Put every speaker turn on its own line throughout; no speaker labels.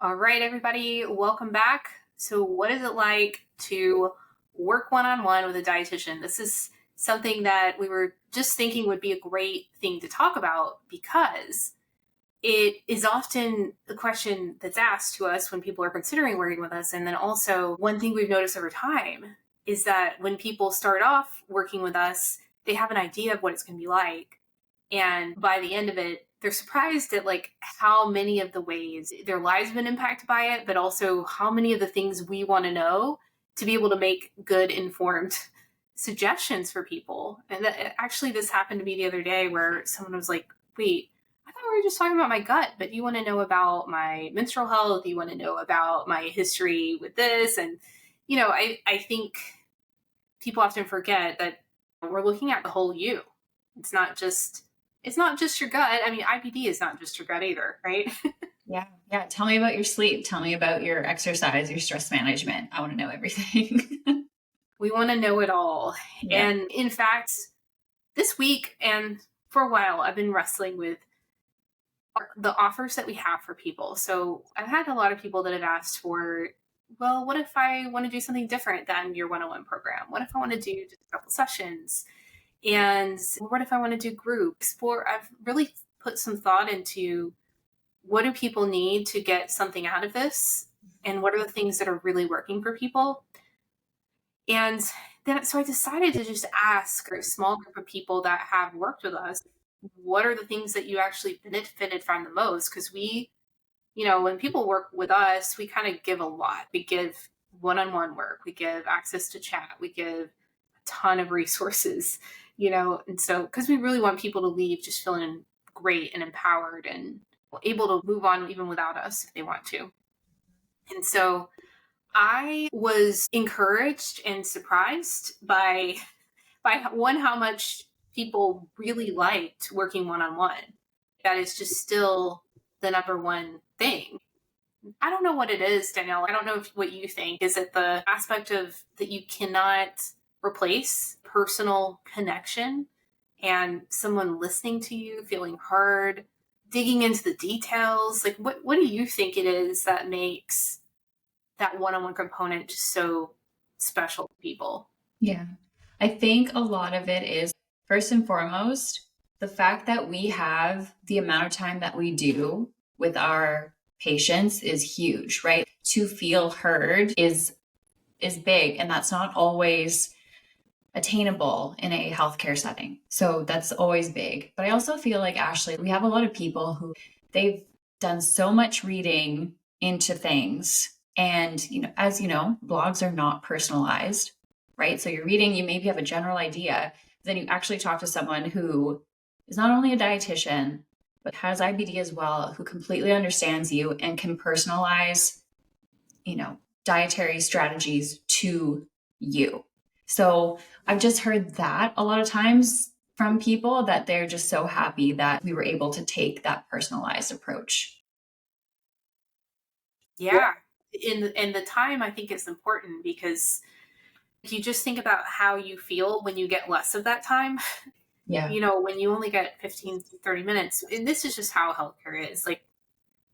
All right, everybody, welcome back. So, what is it like to work one on one with a dietitian? This is something that we were just thinking would be a great thing to talk about because it is often the question that's asked to us when people are considering working with us. And then also, one thing we've noticed over time is that when people start off working with us, they have an idea of what it's going to be like. And by the end of it, they're surprised at like how many of the ways their lives have been impacted by it, but also how many of the things we want to know to be able to make good informed suggestions for people. And actually, this happened to me the other day where someone was like, wait, I thought we were just talking about my gut, but you want to know about my menstrual health. You want to know about my history with this. And, I think people often forget that we're looking at the whole you. It's not just your gut. I mean, IBD is not just your gut either, right?
Yeah. Yeah. Tell me about your sleep. Tell me about your exercise, your stress management. I want to know everything.
We want to know it all.
Yeah.
And in fact, this week and for a while, I've been wrestling with the offers that we have for people. So I've had a lot of people that have asked for, well, what if I want to do something different than your 101 program? What if I want to do just a couple sessions? And what if I want to do groups? I've really put some thought into what do people need to get something out of this? And what are the things that are really working for people? And then, so I decided to just ask a small group of people that have worked with us, what are the things that you actually benefited from the most? Because when people work with us, we kind of give a lot. We give one-on-one work, we give access to chat, we give a ton of resources, and so because we really want people to leave just feeling great and empowered and able to move on even without us if they want to. And so I was encouraged and surprised by one, how much people really liked working one-on-one. That is just still the number one thing. I don't know what it is, Danielle. I don't know what you think. Is it the aspect of that you cannot replace personal connection and someone listening to you, feeling heard, digging into the details? Like, what do you think it is that makes that one-on-one component just so special to people?
Yeah. I think a lot of it is, first and foremost, the fact that we have the amount of time that we do with our patients is huge, right? To feel heard is big, and that's not always attainable in a healthcare setting. So that's always big. But I also feel like, Ashley, we have a lot of people who they've done so much reading into things. And, as you know, blogs are not personalized, right? So you're reading, you maybe have a general idea, then you actually talk to someone who is not only a dietitian, but has IBD as well, who completely understands you and can personalize, dietary strategies to you. So I've just heard that a lot of times from people, that they're just so happy that we were able to take that personalized approach.
Yeah. In the time, I think it's important because if you just think about how you feel when you get less of that time,
Yeah.
when you only get 15 to 30 minutes, and this is just how healthcare is. Like,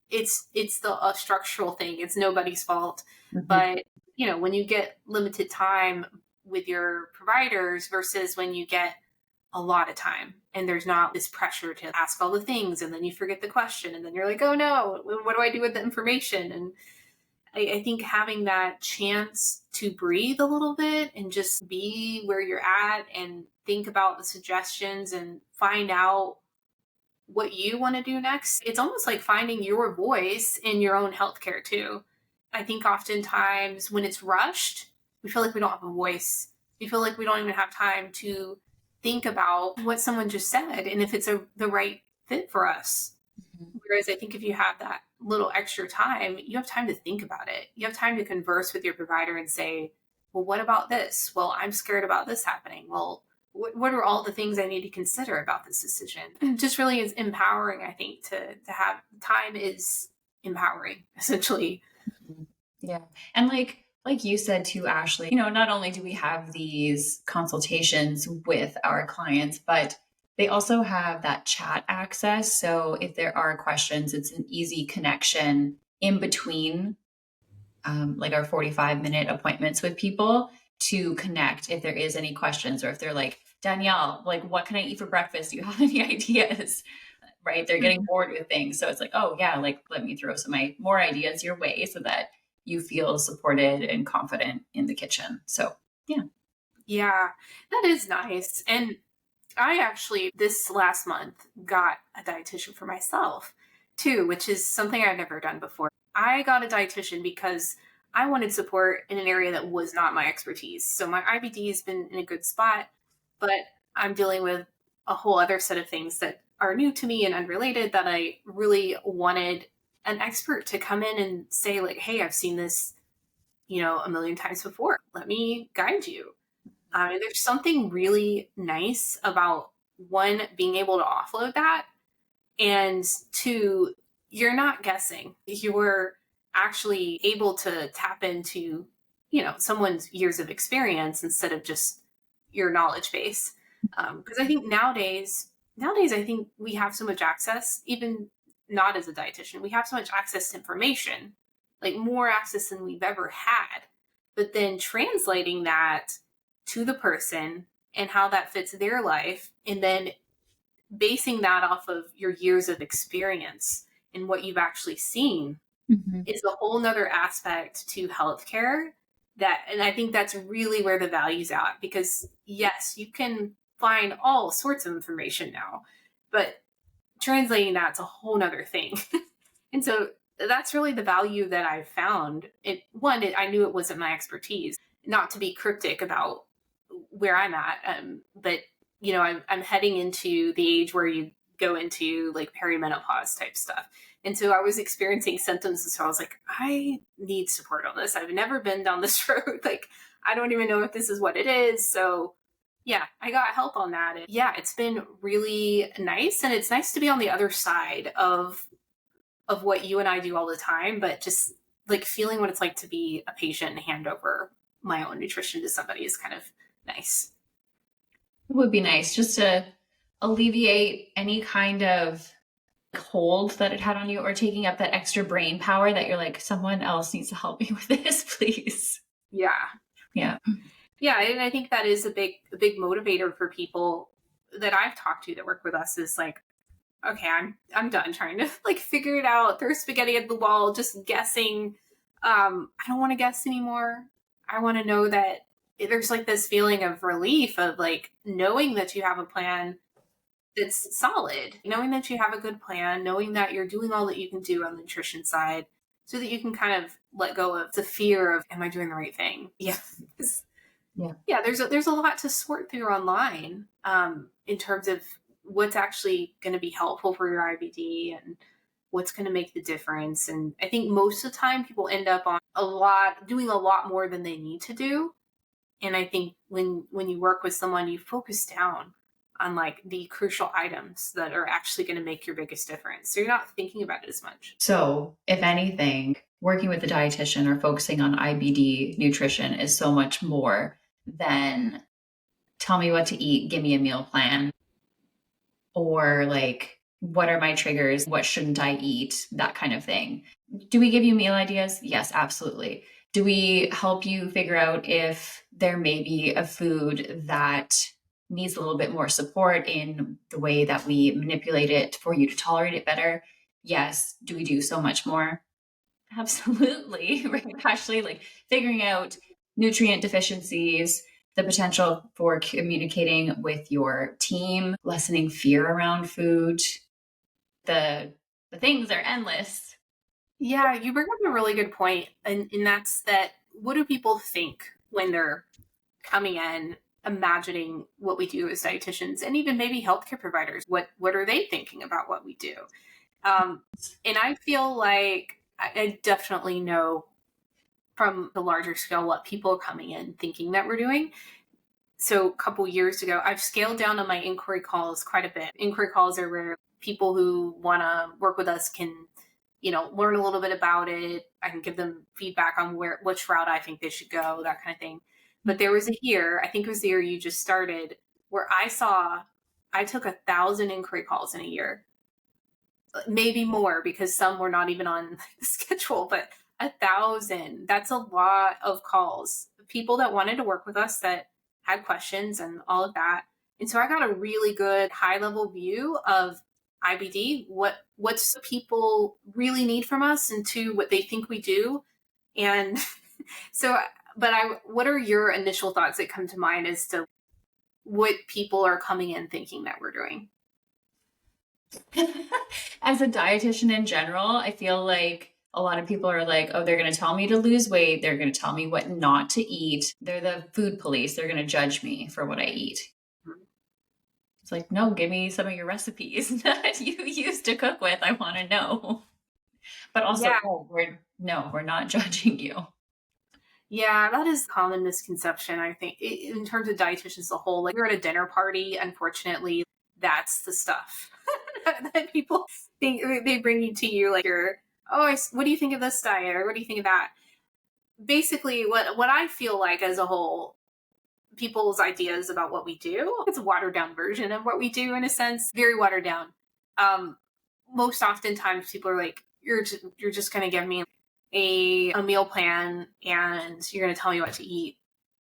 it's a structural thing. It's nobody's fault.
Mm-hmm.
But, when you get limited time with your providers versus when you get a lot of time and there's not this pressure to ask all the things and then you forget the question and then you're like, oh no, what do I do with the information? And I think having that chance to breathe a little bit and just be where you're at and think about the suggestions and find out what you want to do next. It's almost like finding your voice in your own healthcare too. I think oftentimes when it's rushed, we feel like we don't have a voice. We feel like we don't even have time to think about what someone just said and if it's the right fit for us.
Mm-hmm.
Whereas I think if you have that little extra time, you have time to think about it. You have time to converse with your provider and say, well, what about this? Well, I'm scared about this happening. Well, what are all the things I need to consider about this decision? It just really is empowering, I think, to have time is empowering, essentially.
Yeah. And like you said too, Ashley, not only do we have these consultations with our clients, but they also have that chat access. So if there are questions, it's an easy connection in between like our 45-minute appointments with people to connect if there is any questions, or if they're like, Danielle, like, what can I eat for breakfast? Do you have any ideas? Right? They're getting bored with things. So it's like, oh yeah, like, let me throw some more ideas your way so that you feel supported and confident in the kitchen. So yeah.
Yeah, that is nice. And I actually, this last month, got a dietitian for myself too, which is something I've never done before. I got a dietitian because I wanted support in an area that was not my expertise. So my IBD has been in a good spot, but I'm dealing with a whole other set of things that are new to me and unrelated that I really wanted an expert to come in and say, like, hey, I've seen this, a million times before. Let me guide you. There's something really nice about one, being able to offload that, and two, you're not guessing. You're actually able to tap into, someone's years of experience instead of just your knowledge base. Because I think nowadays, I think we have so much access, even not as a dietitian, we have so much access to information, like more access than we've ever had. But then translating that to the person and how that fits their life, and then basing that off of your years of experience and what you've actually seen is a whole nother aspect to healthcare. And I think that's really where the value's at, because yes, you can find all sorts of information now, but translating that's a whole nother thing. And so that's really the value that I've found. I knew it wasn't my expertise, not to be cryptic about where I'm at. But I'm heading into the age where you go into like perimenopause type stuff. And so I was experiencing symptoms. And so I was like, I need support on this. I've never been down this road. Like, I don't even know if this is what it is. So yeah, I got help on that. And yeah, it's been really nice. And it's nice to be on the other side of what you and I do all the time, but just like feeling what it's like to be a patient and hand over my own nutrition to somebody is kind of nice.
It would be nice just to alleviate any kind of hold that it had on you, or taking up that extra brain power that you're like, someone else needs to help me with this, please.
Yeah.
Yeah.
Yeah. And I think that is a big motivator for people that I've talked to that work with us, is like, okay, I'm done trying to like figure it out. Throw spaghetti at the wall, just guessing. I don't want to guess anymore. I want to know that there's like this feeling of relief of like knowing that you have a plan that's solid, knowing that you have a good plan, knowing that you're doing all that you can do on the nutrition side, so that you can kind of let go of the fear of, am I doing the right thing? Yeah. Yeah. There's a lot to sort through online, in terms of what's actually going to be helpful for your IBD and what's going to make the difference. And I think most of the time people end up on doing a lot more than they need to do. And I think when you work with someone, you focus down on like the crucial items that are actually going to make your biggest difference. So you're not thinking about it as much.
So if anything, working with a dietitian or focusing on IBD nutrition is so much more than tell me what to eat, give me a meal plan, or like, what are my triggers? What shouldn't I eat? That kind of thing. Do we give you meal ideas? Yes, absolutely. Do we help you figure out if there may be a food that needs a little bit more support in the way that we manipulate it for you to tolerate it better? Yes. Do we do so much more? Absolutely. Right, Ashley, like figuring out nutrient deficiencies, the potential for communicating with your team, lessening fear around food. The things are endless.
Yeah, you bring up a really good point. And that's that, what do people think when they're coming in, imagining what we do as dietitians, and even maybe healthcare providers? What are they thinking about what we do? And I feel like I definitely know from the larger scale what people are coming in thinking that we're doing. So a couple years ago, I've scaled down on my inquiry calls quite a bit. Inquiry calls are where people who want to work with us can, learn a little bit about it. I can give them feedback on which route I think they should go, that kind of thing. But there was a year, I think it was the year you just started, where I took 1,000 inquiry calls in a year. maybe more because some were not even on the schedule, but 1,000, that's a lot of calls. People that wanted to work with us that had questions and all of that. And so I got a really good high level view of IBD, what's people really need from us, and two, what they think we do. And so, what are your initial thoughts that come to mind as to what people are coming in thinking that we're doing?
As a dietitian in general, I feel like a lot of people are like, oh, they're going to tell me to lose weight. They're going to tell me what not to eat. They're the food police. They're going to judge me for what I eat. It's like, no, give me some of your recipes that you used to cook with. I want to know. But also,
Yeah.
we're not judging you.
Yeah, that is a common misconception, I think, in terms of dietitians as a whole. Like, you're at a dinner party, unfortunately, that's the stuff that people think they bring you to you. Like, what do you think of this diet? Or what do you think of that? Basically, what I feel like as a whole, people's ideas about what we do, it's a watered down version of what we do in a sense, very watered down. Um, Most oftentimes people are like, you're just going to give me a meal plan and you're going to tell me what to eat.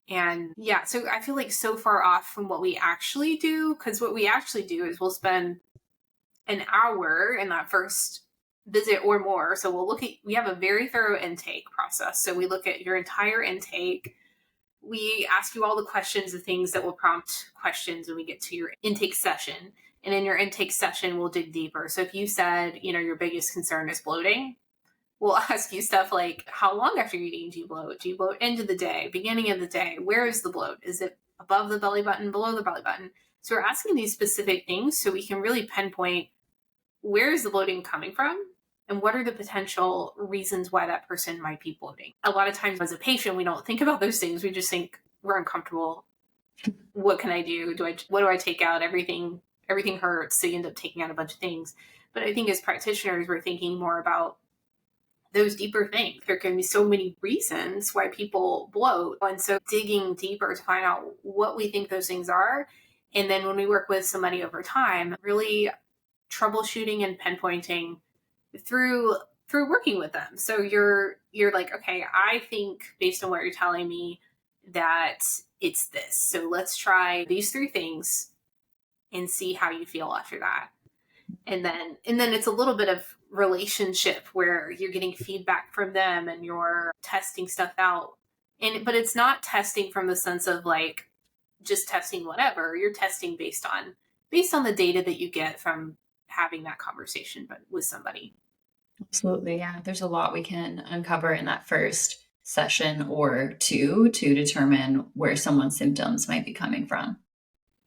And yeah, so I feel like so far off from what we actually do, because what we actually do is we'll spend an hour in that first visit or more. So we have a very thorough intake process. So we look at your entire intake. We ask you all the questions, the things that will prompt questions when we get to your intake session. And in your intake session, we'll dig deeper. So if you said, your biggest concern is bloating, we'll ask you stuff like, how long after you're eating do you bloat? Do you bloat into the day, beginning of the day? Where is the bloat? Is it above the belly button, below the belly button? So we're asking these specific things so we can really pinpoint where is the bloating coming from and what are the potential reasons why that person might be bloating. A lot of times as a patient, we don't think about those things. We just think we're uncomfortable. What can I do? What do I take out? Everything hurts. So you end up taking out a bunch of things. But I think as practitioners, we're thinking more about those deeper things. There can be so many reasons why people bloat. And so digging deeper to find out what we think those things are. And then when we work with somebody over time, really troubleshooting and pinpointing through working with them. So you're like, okay, I think based on what you're telling me that it's this. So let's try these 3 things and see how you feel after that. And then it's a little bit of relationship where you're getting feedback from them and you're testing stuff out. But it's not testing from the sense of like just testing whatever. You're testing based on the data that you get from having that conversation with somebody.
Absolutely. Yeah. There's a lot we can uncover in that first session or 2 to determine where someone's symptoms might be coming from.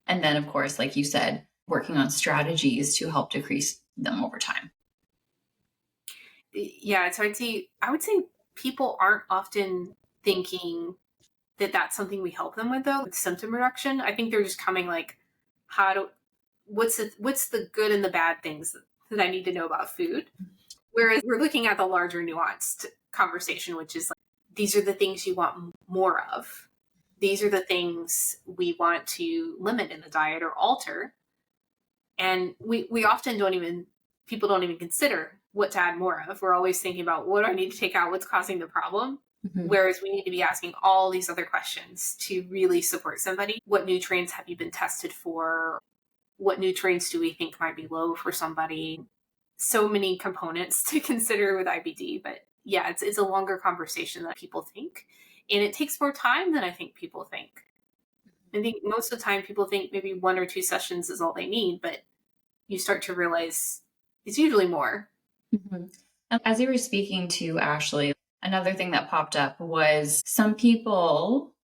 And then, of course, like you said, working on strategies to help decrease them over time.
Yeah. So I would say people aren't often thinking that that's something we help them with, though, with symptom reduction. I think they're just coming like, what's the good and the bad things that I need to know about food? Whereas we're looking at the larger nuanced conversation, which is like, these are the things you want more of. These are the things we want to limit in the diet or alter. And we often people don't even consider what to add more of. We're always thinking about what do I need to take out? What's causing the problem? Mm-hmm. Whereas we need to be asking all these other questions to really support somebody. What nutrients have you been tested for? What nutrients do we think might be low for somebody? So many components to consider with IBD, but yeah, it's a longer conversation than people think. And it takes more time than I think people think. I think most of the time people think maybe 1 or 2 sessions is all they need, but you start to realize it's usually more.
Mm-hmm. As you were speaking to Ashley, another thing that popped up was some people,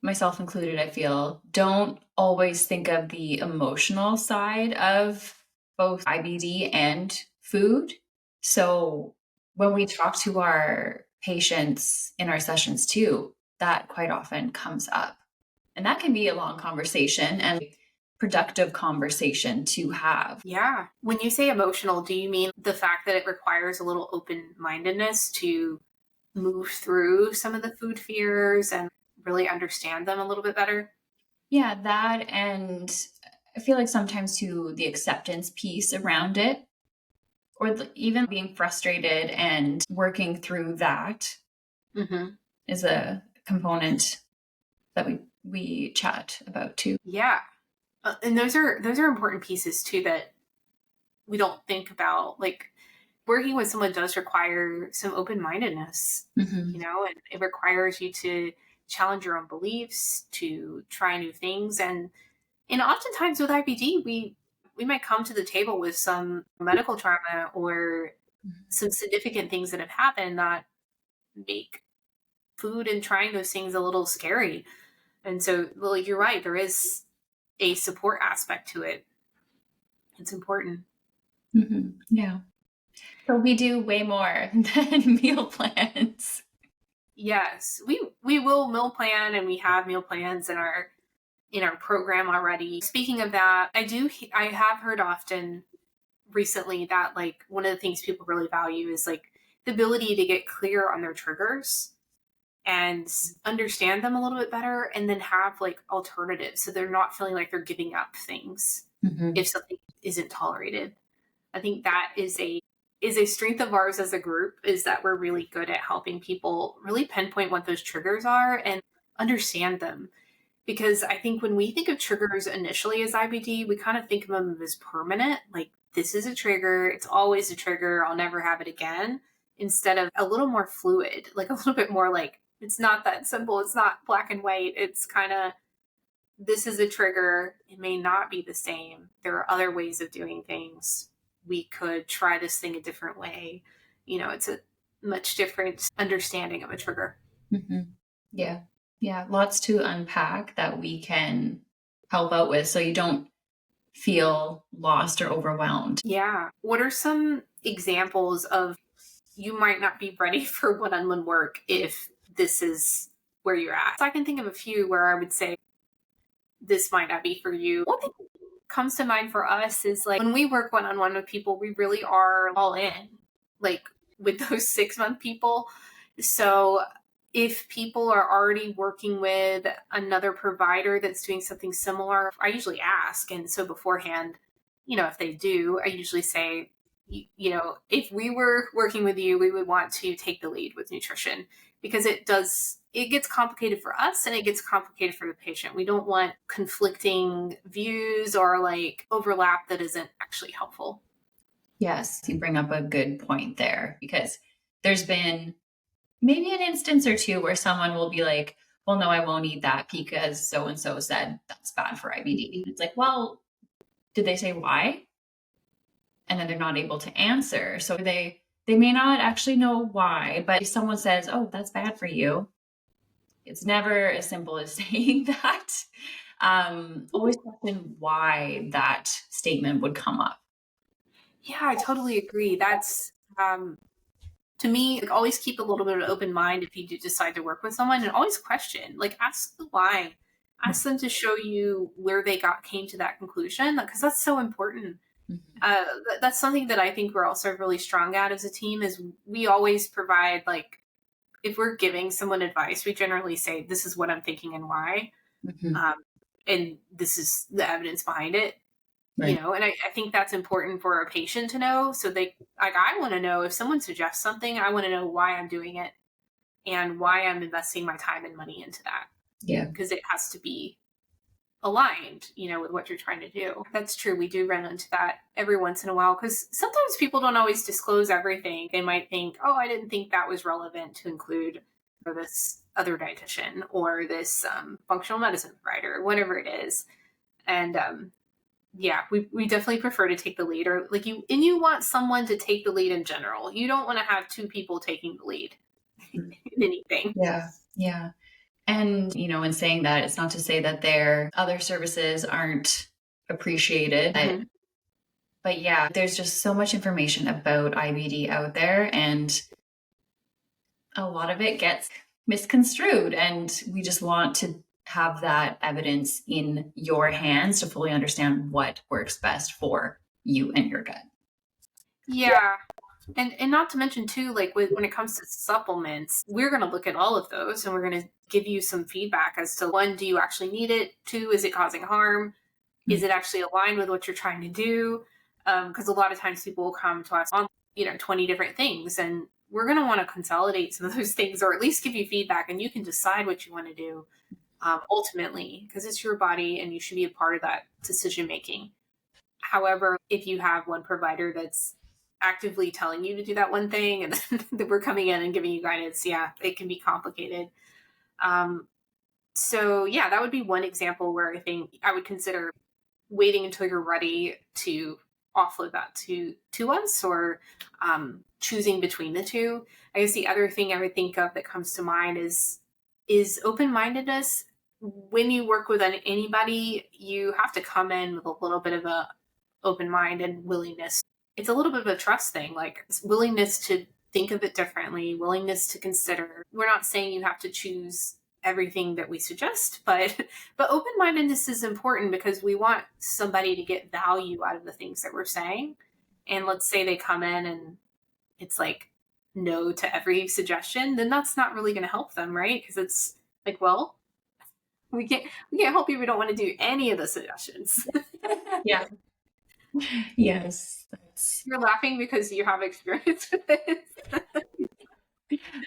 myself included, I feel, don't always think of the emotional side of both IBD and food. So when we talk to our patients in our sessions too, that quite often comes up. And that can be a long conversation and productive conversation to have.
Yeah. When you say emotional, do you mean the fact that it requires a little open-mindedness to move through some of the food fears and really understand them a little bit better?
Yeah, that, and I feel like sometimes too the acceptance piece around it. or even being frustrated and working through that is a component that we chat about too.
Yeah. And those are important pieces too that we don't think about. Like, working with someone does require some open-mindedness,
Mm-hmm.
and it requires you to challenge your own beliefs, to try new things. And oftentimes with IBD, we might come to the table with some medical trauma or some significant things that have happened that make food and trying those things a little scary. And so, like, you're right, there is a support aspect to it. It's important.
Mm-hmm. Yeah. So we do way more than meal plans.
Yes, we will meal plan, and we have meal plans in our program already. Speaking of that, I have heard often recently that, like, one of the things people really value is, like, the ability to get clear on their triggers and understand them a little bit better, and then have, like, alternatives so they're not feeling like they're giving up things
Mm-hmm.
if something isn't tolerated. I think that is a strength of ours as a group, is that we're really good at helping people really pinpoint what those triggers are and understand them. Because I think when we think of triggers initially as IBD, we kind of think of them as permanent, like, this is a trigger, it's always a trigger, I'll never have it again, instead of a little more fluid, like a little bit more like, it's not that simple, it's not black and white, it's kind of, this is a trigger, it may not be the same, there are other ways of doing things, we could try this thing a different way. It's a much different understanding of a trigger.
Mm-hmm. Yeah. Yeah. Lots to unpack that we can help out with so you don't feel lost or overwhelmed.
Yeah. What are some examples of, you might not be ready for one-on-one work if this is where you're at? So I can think of a few where I would say this might not be for you. One thing that comes to mind for us is, like, when we work one-on-one with people, we really are all in, like, with those 6-month people. So if people are already working with another provider that's doing something similar, I usually ask. And so beforehand, if they do, I usually say, if we were working with you, we would want to take the lead with nutrition, because it gets complicated for us and it gets complicated for the patient. We don't want conflicting views or, like, overlap that isn't actually helpful.
Yes, you bring up a good point there because there's been maybe an instance or two where someone will be like, well, no, I won't eat that because so and so said that's bad for IBD. It's like, well, did they say why? And then they're not able to answer. So they may not actually know why, but if someone says, oh, that's bad for you, it's never as simple as saying that. Always question why that statement would come up.
Yeah, I totally agree. That's, to me, like, always keep a little bit of an open mind if you do decide to work with someone, and always question, like, ask the why. Ask them to show you where they came to that conclusion, because that's so important. That's something that I think we're also really strong at as a team, is we always provide, like, if we're giving someone advice, we generally say, this is what I'm thinking and why.
Mm-hmm.
And this is the evidence behind it.
Right.
And I think that's important for a patient to know. So I want to know, if someone suggests something, I want to know why I'm doing it and why I'm investing my time and money into that.
Yeah.
Because it has to be aligned, with what you're trying to do. That's true. We do run into that every once in a while, because sometimes people don't always disclose everything. They might think, oh, I didn't think that was relevant to include for this other dietitian or this functional medicine provider, whatever it is. And yeah, we definitely prefer to take the lead, or like you want someone to take the lead in general. You don't want to have two people taking the lead in anything.
Yeah. Yeah. And, in saying that, it's not to say that their other services aren't appreciated.
Mm-hmm.
But yeah, there's just so much information about IBD out there, and a lot of it gets misconstrued. And we just want to have that evidence in your hands to fully understand what works best for you and your gut.
Yeah. And not to mention too, like, when it comes to supplements, we're going to look at all of those, and we're going to give you some feedback as to, one, do you actually need it? Two, is it causing harm? Is it actually aligned with what you're trying to do? Because a lot of times people will come to us on, 20 different things, and we're going to want to consolidate some of those things, or at least give you feedback, and you can decide what you want to do ultimately, because it's your body and you should be a part of that decision making. However, if you have one provider that's actively telling you to do that one thing, and then we're coming in and giving you guidance, yeah, it can be complicated. So yeah, that would be one example where I think I would consider waiting until you're ready to offload that to us, or choosing between the two. I guess the other thing I would think of that comes to mind is open-mindedness. When you work with anybody, you have to come in with a little bit of a open mind and willingness. It's a little bit of a trust thing, like willingness to think of it differently, willingness to consider. We're not saying you have to choose everything that we suggest, but open-mindedness is important because we want somebody to get value out of the things that we're saying. And let's say they come in and it's like no to every suggestion, then that's not really going to help them, right? Because it's like, well, we can't help you. We don't want to do any of the suggestions.
Yeah. Yes.
You're laughing because you have experience with this.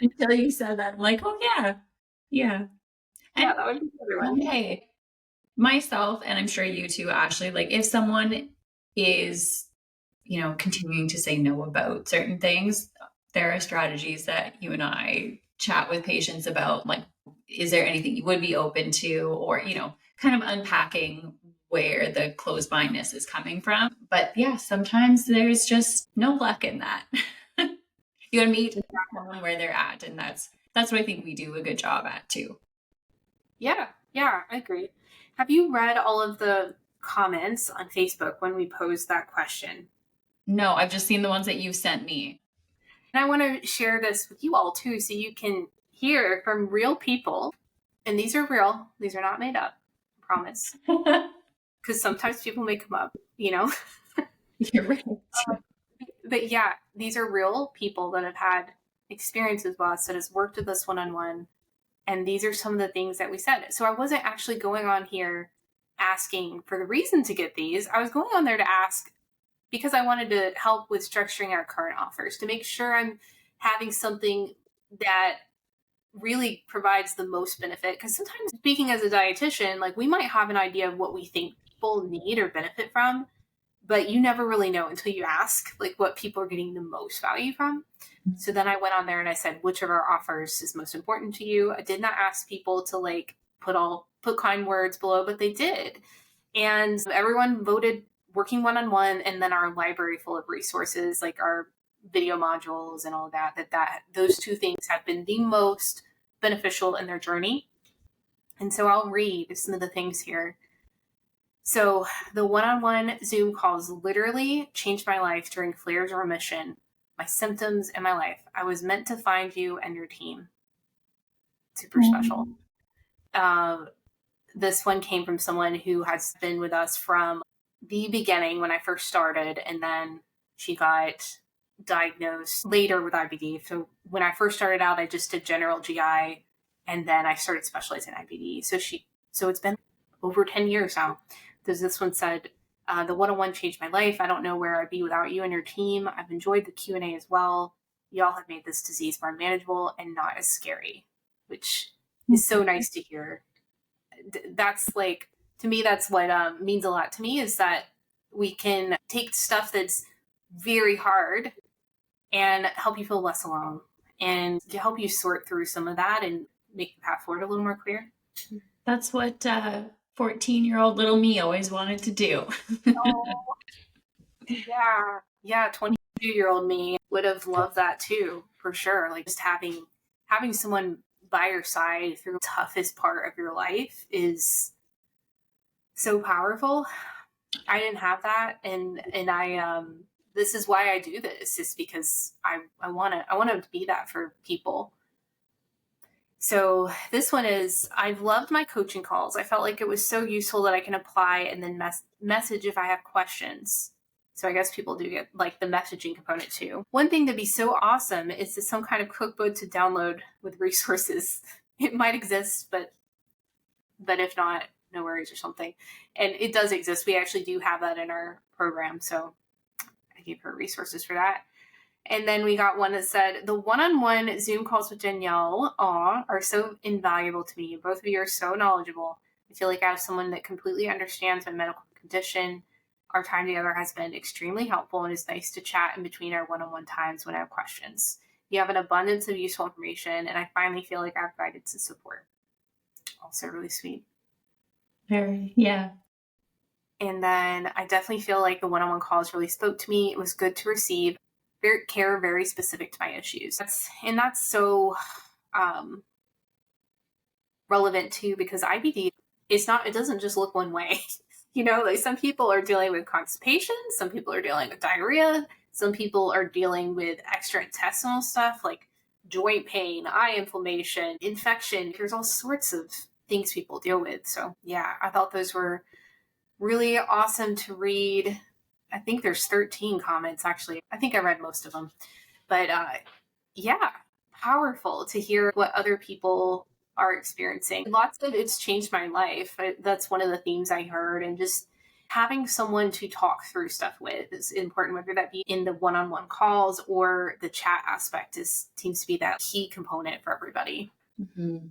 Until you said that, I'm like, oh yeah. Yeah.
Yeah, that would be the other one.
Okay. Myself, and I'm sure you too, Ashley, like if someone is, continuing to say no about certain things, there are strategies that you and I chat with patients about, like, is there anything you would be open to, or, kind of unpacking where the closed mindedness is coming from. But yeah, sometimes there's just no luck in that. You gotta meet someone where they're at, and that's what I think we do a good job at too.
Yeah, I agree. Have you read all of the comments on Facebook when we posed that question?
No, I've just seen the ones that you've sent me.
And I want to share this with you all too, so you can hear from real people. And these are real. These are not made up. I promise. Because sometimes people make them up,
You're right.
But yeah, these are real people that have had experiences with us, that has worked with us one-on-one. And these are some of the things that we said. So I wasn't actually going on here asking for the reason to get these. I was going on there to ask because I wanted to help with structuring our current offers, to make sure I'm having something that really provides the most benefit. Because sometimes, speaking as a dietitian, like, we might have an idea of what we think people need or benefit from, but you never really know until you ask, like, what people are getting the most value from. So then I went on there and I said, which of our offers is most important to you? I did not ask people to like put kind words below, but they did. And everyone voted working one-on-one, and then our library full of resources, like our video modules and all that those two things have been the most beneficial in their journey. And so I'll read some of the things here. So the one-on-one Zoom calls literally changed my life during flares of remission, my symptoms, and my life. I was meant to find you and your team. Super special. This one came from someone who has been with us from the beginning when I first started, and then she got diagnosed later with IBD. So when I first started out, I just did general GI, and then I started specializing in IBD. So it's been over 10 years now. This one said, the one-on-one changed my life. I don't know where I'd be without you and your team. I've enjoyed the Q&A as well. Y'all have made this disease more manageable and not as scary, which is so nice to hear. That's like, to me, that's what means a lot to me, is that we can take stuff that's very hard and help you feel less alone, and to help you sort through some of that and make the path forward a little more clear.
That's what 14-year-old little me always wanted to do.
Oh, yeah, 22-year-old me would have loved that too, for sure. Like, just having someone by your side through the toughest part of your life is so powerful. I didn't have that, and I this is why I do this, is because I want to be that for people. So this one is, I've loved my coaching calls. I felt like it was so useful that I can apply and then message if I have questions. So I guess people do get like the messaging component too. One thing that'd be so awesome is some kind of cookbook to download with resources. It might exist, but if not, no worries, or something. And it does exist. We actually do have that in our program. So I gave her resources for that. And then we got one that said, the one-on-one Zoom calls with Danielle are so invaluable to me. Both of you are so knowledgeable. I feel like I have someone that completely understands my medical condition. Our time together has been extremely helpful, and it's nice to chat in between our one-on-one times when I have questions. You have an abundance of useful information, and I finally feel like I have guidance and support. Also really sweet.
Very, yeah.
And then I definitely feel like the one-on-one calls really spoke to me. It was good to receive care very specific to my issues. That's so relevant too, because IBD it doesn't just look one way. Like some people are dealing with constipation, some people are dealing with diarrhea, some people are dealing with extra intestinal stuff like joint pain, eye inflammation, infection. There's all sorts of things people deal with. So yeah, I thought those were really awesome to read. I think there's 13 comments, actually. I think I read most of them. But yeah, powerful to hear what other people are experiencing. Lots of it's changed my life. That's one of the themes I heard. And just having someone to talk through stuff with is important, whether that be in the one-on-one calls or the chat aspect seems to be that key component for everybody.
Mm-hmm.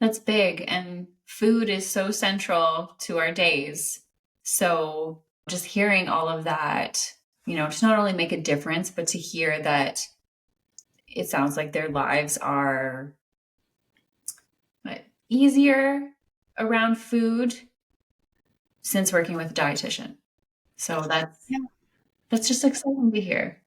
That's big. And food is so central to our days. So just hearing all of that, just not only make a difference, but to hear that it sounds like their lives are easier around food since working with a dietitian. So that's just exciting to hear.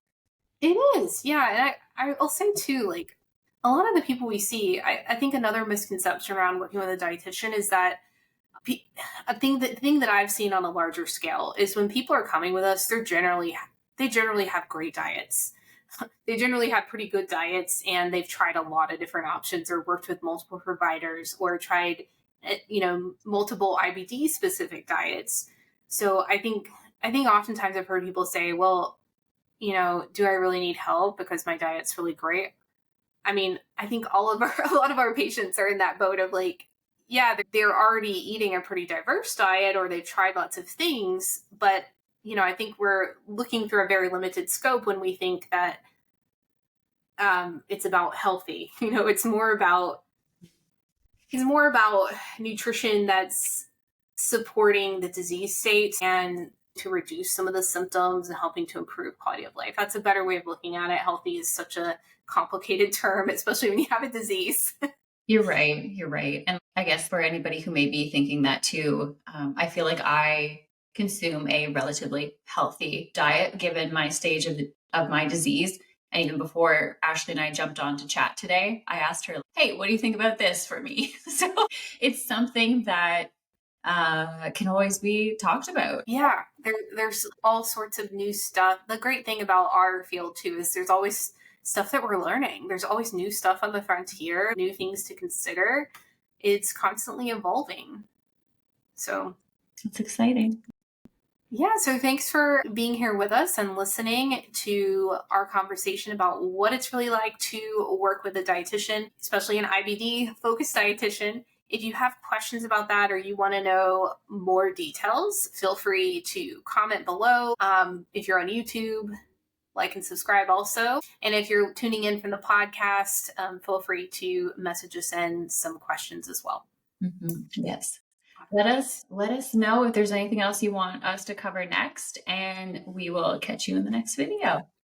It is. Yeah. And I'll say too, like a lot of the people we see, I think another misconception around working with a dietitian is that the thing that I've seen on a larger scale is when people are coming with us, they generally have great diets. They generally have pretty good diets, and they've tried a lot of different options or worked with multiple providers or tried, multiple IBD specific diets. So I think oftentimes I've heard people say, well, do I really need help because my diet's really great? I mean, I think a lot of our patients are in that boat of like, yeah, they're already eating a pretty diverse diet or they've tried lots of things, but I think we're looking through a very limited scope when we think that it's about healthy. It's more about nutrition that's supporting the disease state and to reduce some of the symptoms and helping to improve quality of life. That's a better way of looking at it. Healthy is such a complicated term, especially when you have a disease.
You're right. And I guess for anybody who may be thinking that too, I feel like I consume a relatively healthy diet given my stage of my disease. And even before Ashley and I jumped on to chat today, I asked her, hey, what do you think about this for me? So it's something that can always be talked about.
Yeah, there's all sorts of new stuff. The great thing about our field too is there's always stuff that we're learning. There's always new stuff on the frontier, new things to consider. It's constantly evolving. So
it's exciting.
Yeah, so thanks for being here with us and listening to our conversation about what it's really like to work with a dietitian, especially an IBD focused dietitian. If you have questions about that or you want to know more details, feel free to comment below. If you're on YouTube, like and subscribe also. And if you're tuning in from the podcast, feel free to message us in some questions as well.
Mm-hmm. Yes. Let us know if there's anything else you want us to cover next, and we will catch you in the next video.